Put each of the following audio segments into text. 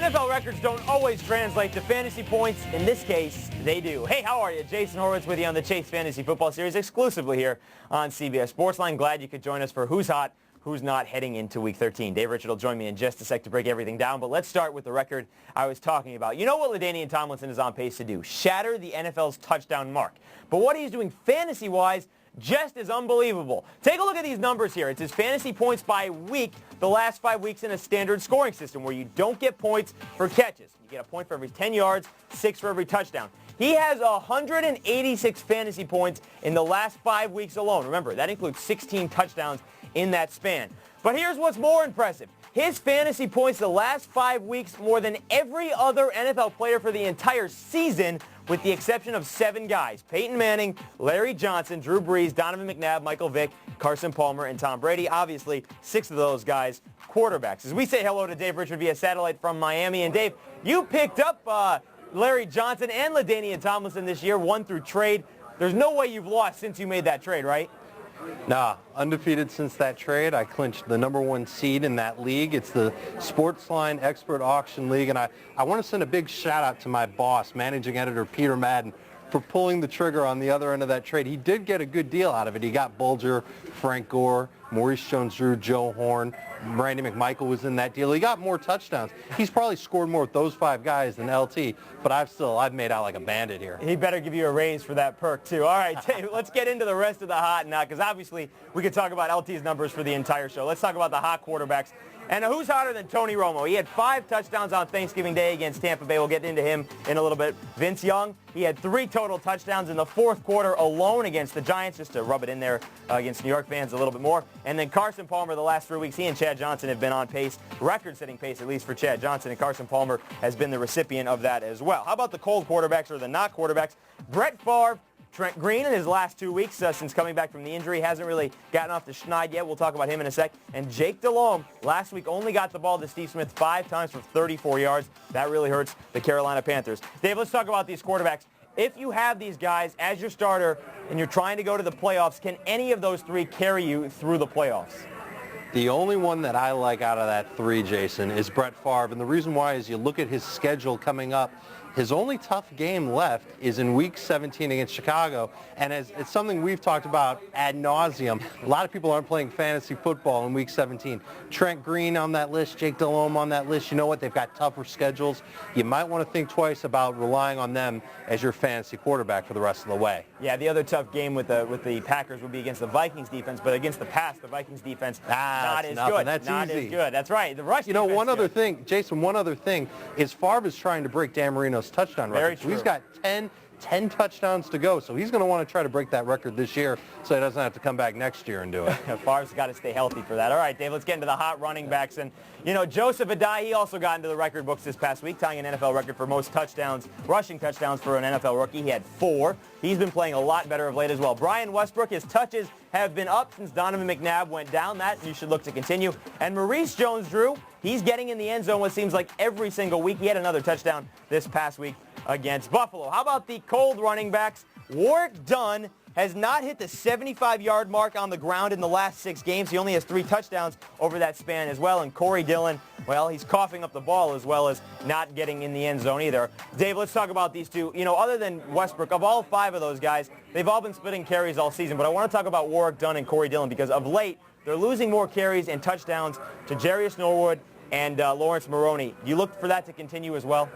NFL records don't always translate to fantasy points. In this case, they do. Hey, how are you? Jason Horowitz with you on the Chase Fantasy Football Series exclusively here on CBS Sportsline. Glad you could join us for Who's Hot, Who's Not heading into Week 13. Dave Richard will join me in just a sec to break everything down, but let's start with the record I was talking about. You know what LaDainian Tomlinson is on pace to do? Shatter the NFL's touchdown mark. But what he's doing fantasy-wise just as unbelievable. Take a look at these numbers here. It's his fantasy points by week, the last 5 weeks in a standard scoring system where you don't get points for catches. You get a point for every 10 yards, 6 for every touchdown. He has 186 fantasy points in the last 5 weeks alone. Remember, that includes 16 touchdowns in that span. But here's what's more impressive. His fantasy points the last 5 weeks more than every other NFL player for the entire season, with the exception of 7 guys: Peyton Manning, Larry Johnson, Drew Brees, Donovan McNabb, Michael Vick, Carson Palmer, and Tom Brady. Obviously, 6 of those guys quarterbacks. As we say hello to Dave Richard via satellite from Miami. And Dave, you picked up Larry Johnson and LaDainian Tomlinson this year, one through trade. There's no way you've lost since you made that trade, right? Nah, undefeated since that trade. I clinched the #1 seed in that league. It's the Sportsline Expert Auction League, and I want to send a big shout out to my boss, managing editor Peter Madden, for pulling the trigger on the other end of that trade. He did get a good deal out of it. He got Bulger, Frank Gore, Maurice Jones-Drew, Joe Horn, Randy McMichael was in that deal. He got more touchdowns. He's probably scored more with those 5 guys than LT, but I've made out like a bandit here. He better give you a raise for that perk, too. All right, Dave, let's get into the rest of the hot now, because obviously we could talk about LT's numbers for the entire show. Let's talk about the hot quarterbacks. And who's hotter than Tony Romo? He had 5 touchdowns on Thanksgiving Day against Tampa Bay. We'll get into him in a little bit. Vince Young, he had 3 total touchdowns in the 4th quarter alone against the Giants, just to rub it in there against New York fans a little bit more. And then Carson Palmer, the last 3 weeks, he and Chad Johnson have been on pace, record-setting pace at least for Chad Johnson, and Carson Palmer has been the recipient of that as well. How about the cold quarterbacks or the not quarterbacks? Brett Favre, Trent Green in his last 2 weeks since coming back from the injury hasn't really gotten off the schneid yet. We'll talk about him in a sec. And Jake Delhomme last week only got the ball to Steve Smith 5 times for 34 yards. That really hurts the Carolina Panthers. Dave, let's talk about these quarterbacks. If you have these guys as your starter and you're trying to go to the playoffs, can any of those 3 carry you through the playoffs? The only one that I like out of that 3, Jason, is Brett Favre. And the reason why is you look at his schedule coming up. His only tough game left is in Week 17 against Chicago, and it's something we've talked about ad nauseum. A lot of people aren't playing fantasy football in Week 17. Trent Green on that list, Jake Delhomme on that list. You know what? They've got tougher schedules. You might want to think twice about relying on them as your fantasy quarterback for the rest of the way. Yeah, the other tough game with the Packers would be against the Vikings defense, but against the pass, the Vikings defense not as good. That's not easy. As good. That's right. The rush. You know, defense one other good. thing, Jason. One other thing is Favre is trying to break Dan Marino's touchdown record. Very true. So he's got 10 touchdowns to go, so he's going to want to try to break that record this year so he doesn't have to come back next year and do it. Favre's got to stay healthy for that. All right, Dave, let's get into the hot running backs. And, you know, Joseph Adai, he also got into the record books this past week, tying an NFL record for most touchdowns, rushing touchdowns for an NFL rookie. He had 4. He's been playing a lot better of late as well. Brian Westbrook, his touches have been up since Donovan McNabb went down. That you should look to continue. And Maurice Jones-Drew, he's getting in the end zone what seems like every single week. He had another touchdown this past week against Buffalo. How about the cold running backs? Warrick Dunn has not hit the 75-yard mark on the ground in the last 6 games. He only has 3 touchdowns over that span as well. And Corey Dillon, well, he's coughing up the ball as well as not getting in the end zone either. Dave, let's talk about these 2. You know, other than Westbrook, of all 5 of those guys, they've all been splitting carries all season. But I want to talk about Warrick Dunn and Corey Dillon because of late, they're losing more carries and touchdowns to Jarius Norwood and Lawrence Maroney. Do you look for that to continue as well?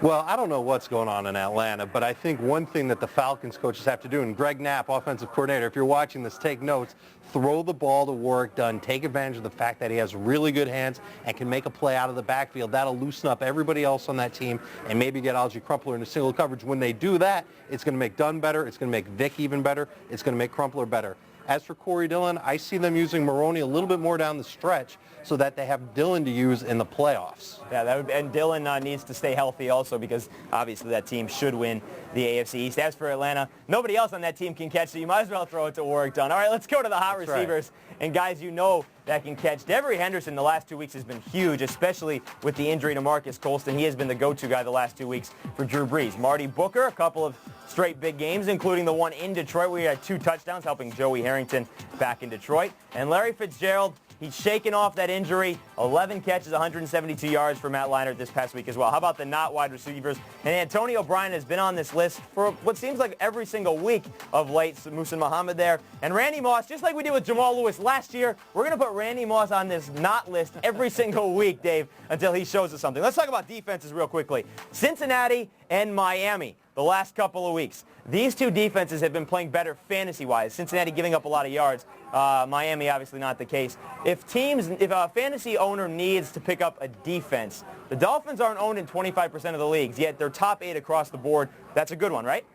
Well, I don't know what's going on in Atlanta, but I think one thing that the Falcons coaches have to do, and Greg Knapp, offensive coordinator, if you're watching this, take notes, throw the ball to Warrick Dunn, take advantage of the fact that he has really good hands and can make a play out of the backfield. That'll loosen up everybody else on that team and maybe get Algie Crumpler into single coverage. When they do that, it's going to make Dunn better, it's going to make Vick even better, it's going to make Crumpler better. As for Corey Dillon, I see them using Maroney a little bit more down the stretch so that they have Dillon to use in the playoffs. Yeah, and Dillon needs to stay healthy also because obviously that team should win the AFC East. As for Atlanta, nobody else on that team can catch, so you might as well throw it to Warrick Dunn. All right, let's go to the hot receivers and guys you know that can catch. Devery Henderson the last 2 weeks has been huge, especially with the injury to Marcus Colston. He has been the go-to guy the last 2 weeks for Drew Brees. Marty Booker, a couple of straight big games, including the one in Detroit where he had 2 touchdowns, helping Joey Harrington back in Detroit. And Larry Fitzgerald, He's shaking off that injury. 11 catches, 172 yards for Matt Leinart this past week as well. How about the not wide receivers? And Antonio Bryant has been on this list for what seems like every single week of late. So Musa Muhammad there. And Randy Moss, just like we did with Jamal Lewis last year, we're going to put Randy Moss on this not list every single week, Dave, until he shows us something. Let's talk about defenses real quickly. Cincinnati and Miami the last couple of weeks. These two defenses have been playing better fantasy-wise. Cincinnati giving up a lot of yards. Miami obviously not the case. If a fantasy owner needs to pick up a defense, the Dolphins aren't owned in 25% of the leagues, yet they're top 8 across the board. That's a good one, right?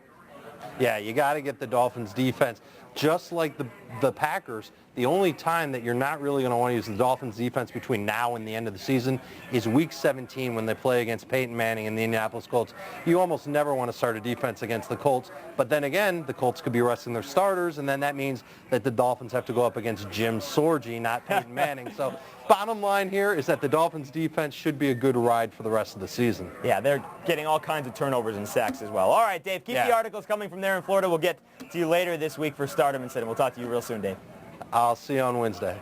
Yeah, you got to get the Dolphins defense. Just like the Packers, the only time that you're not really going to want to use the Dolphins defense between now and the end of the season is Week 17 when they play against Peyton Manning and the Indianapolis Colts. You almost never want to start a defense against the Colts, but then again, the Colts could be resting their starters, and then that means that the Dolphins have to go up against Jim Sorgi, not Peyton Manning. So bottom line here is that the Dolphins defense should be a good ride for the rest of the season. Yeah, they're getting all kinds of turnovers and sacks as well. All right, Dave, keep the articles coming from there in Florida. We'll get to you later this week for Stardom and Sit. We'll talk to you real soon, Dave. I'll see you on Wednesday.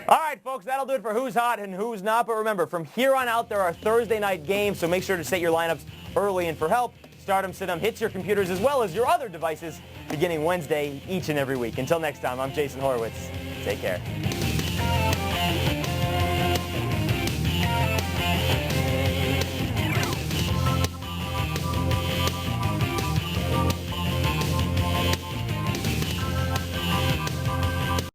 All right, folks, that'll do it for Who's Hot and Who's Not. But remember, from here on out, there are Thursday night games, so make sure to set your lineups early. And for help, Stardom Sit hits your computers as well as your other devices beginning Wednesday each and every week. Until next time, I'm Jason Horowitz. Take care.